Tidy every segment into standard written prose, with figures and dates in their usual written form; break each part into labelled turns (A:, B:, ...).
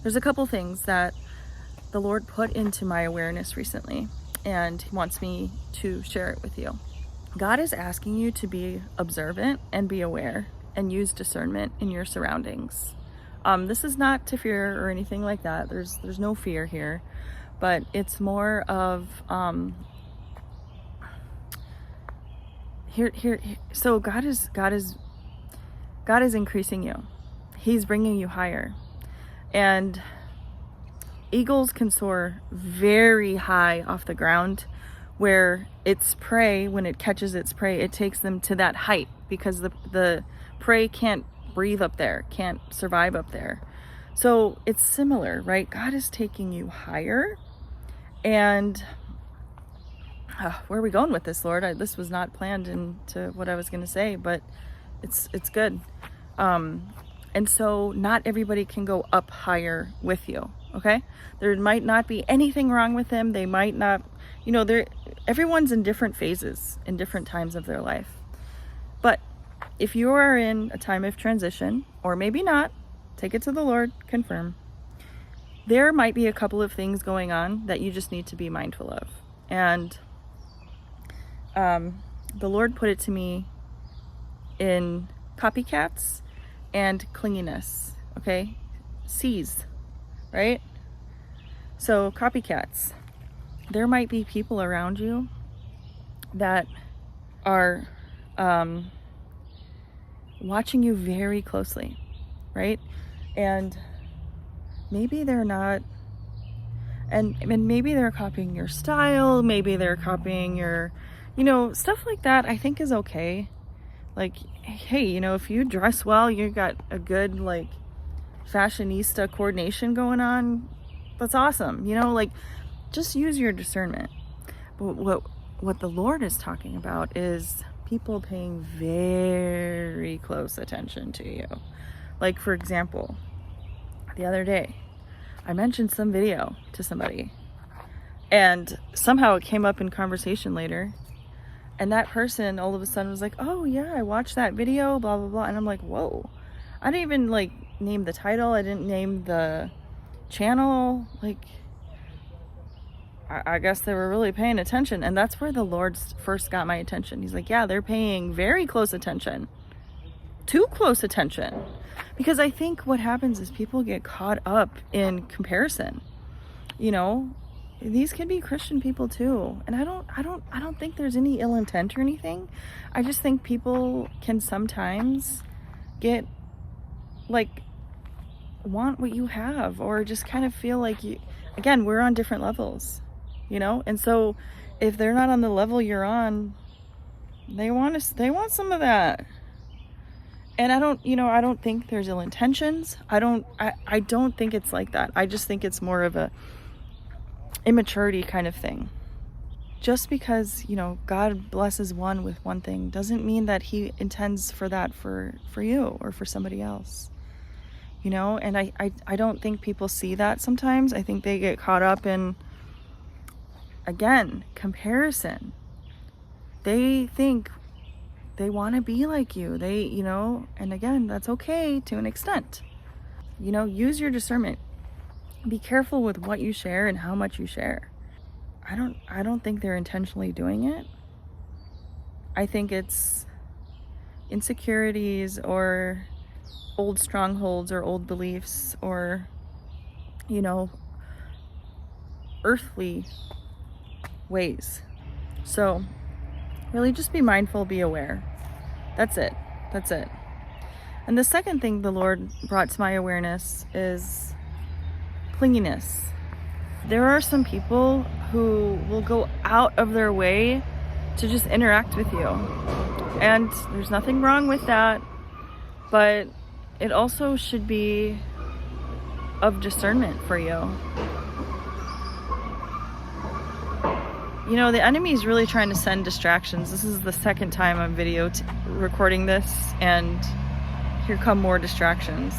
A: there's a couple things that the Lord put into my awareness recently, and He wants me to share it with you. God is asking you to be observant and be aware and use discernment in your surroundings. This is not to fear or anything like that. There's no fear here, but it's more of here. So God is increasing you. He's bringing you higher, and eagles can soar very high off the ground, where its prey, when it catches its prey, it takes them to that height because the prey can't breathe up there, can't survive up there. So it's similar, right? God is taking you higher. And where are we going with this, Lord? This was not planned into what I was going to say, but it's good. And so not everybody can go up higher with you, okay? There might not be anything wrong with them. They might not, everyone's in different phases in different times of their life. But if you are in a time of transition, or maybe not, take it to the Lord, confirm. There might be a couple of things going on that you just need to be mindful of. And the Lord put it to me in CopyCats and Clinginess, okay? C's, right? So copycats, there might be people around you that are watching you very closely, right? And maybe they're not, and maybe they're copying your style, maybe they're copying your, stuff like that I think is okay. Like, hey, if you dress well, you got a good, like, fashionista coordination going on, that's awesome. Just use your discernment. But what the Lord is talking about is people paying very close attention to you. Like, for example, the other day, I mentioned some video to somebody, and somehow it came up in conversation later, and that person all of a sudden was like, oh yeah, I watched that video, blah blah blah. And I'm like, whoa, I didn't even name the title, I didn't name the channel. I guess they were really paying attention. And that's where the Lord first got my attention. He's like, yeah, they're paying very close attention, too close attention. Because I think what happens is people get caught up in comparison. These could be Christian people too. And I don't think there's any ill intent or anything. I just think people can sometimes get want what you have, or just kind of feel like again, we're on different levels, and so if they're not on the level you're on, they want some of that. And I don't think there's ill intentions. I don't think it's like that. I just think it's more of a immaturity kind of thing. Just because, God blesses one with one thing doesn't mean that He intends for that for you or for somebody else. And I don't think people see that sometimes. I think they get caught up in, again, comparison. They think they want to be like you. And again, that's okay to an extent. Use your discernment. Be careful with what you share and how much you share. I don't think they're intentionally doing it. I think it's insecurities or old strongholds or old beliefs or, earthly ways. So really just be mindful, be aware. That's it. And the second thing the Lord brought to my awareness is clinginess. There are some people who will go out of their way to just interact with you. And there's nothing wrong with that, but it also should be of discernment for you. The enemy is really trying to send distractions. This is the second time I'm recording this, and here come more distractions.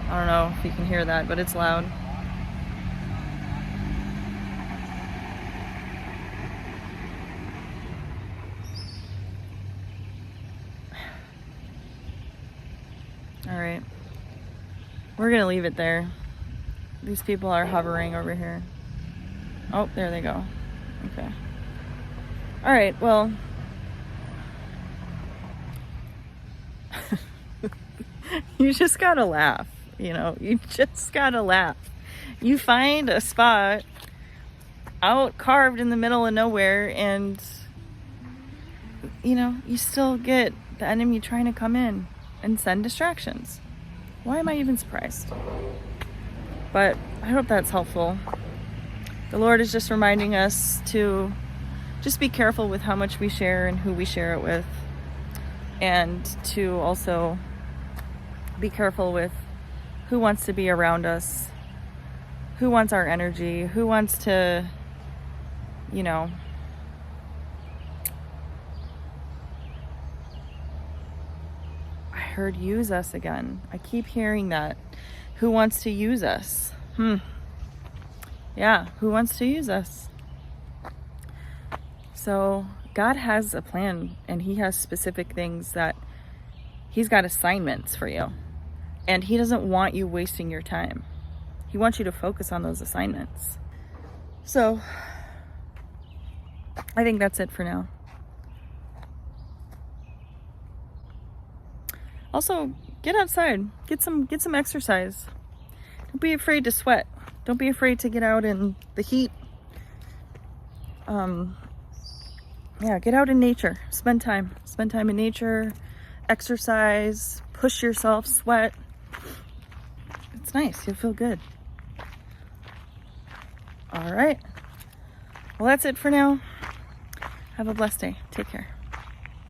A: I don't know if you can hear that, but it's loud. All right. we're gonna leave it there. These people are hovering over here. Oh, there they go. Okay. All right, well, you just gotta laugh, you know, you just gotta laugh. You find a spot out carved in the middle of nowhere, and, you know, you still get the enemy trying to come in and send distractions. Why am I even surprised? But I hope that's helpful. The Lord is just reminding us to just be careful with how much we share and who we share it with, and to also be careful with who wants to be around us, who wants our energy, who wants to, you know, I heard use us again. I keep hearing that. Who wants to use us? Yeah, who wants to use us? So God has a plan, and He has specific things that He's got assignments for you. And He doesn't want you wasting your time. He wants you to focus on those assignments. So I think that's it for now. Also, get outside, get some exercise. Don't be afraid to sweat. Don't be afraid to get out in the heat. Yeah, get out in nature. Spend time in nature. Exercise. Push yourself. Sweat. It's nice. You'll feel good. All right. Well, that's it for now. Have a blessed day. Take care.